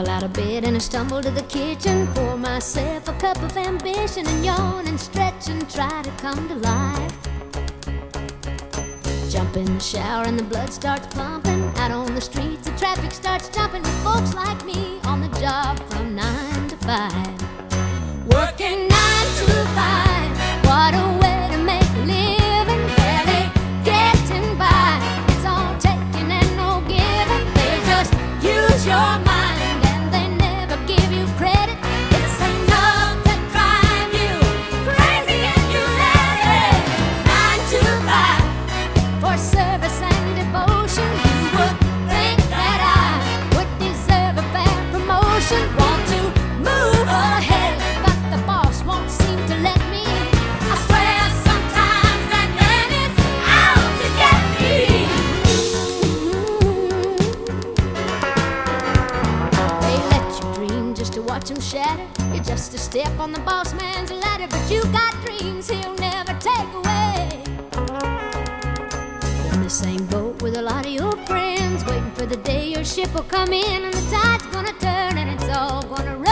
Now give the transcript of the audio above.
Scramble out of bed and I stumble to the kitchen, pour myself a cup of ambition and yawn and stretch and try to come to life. Jump in the shower and the blood starts pumping. Out on the streets the traffic starts jumping with folks like me on the job from 9 to 5. Working 9 to 5, what a way to make a living. Barely getting by, it's all taking and no giving. They just use your mind and they never give you credit. It's enough to drive you crazy if you let it. 9 to 5 for service and devotion. You would think that I would deserve a fair promotion. Want to move ahead, but the boss won't seem to let me. I swear sometimes that man is out to get me. They let you dream just to watch him shatter. You're just a step on the boss man's ladder, but you got dreams he'll never take away. In the same boat with a lot of your friends, waiting for the day your ship will come in and the tide's gonna turn and it's all gonna run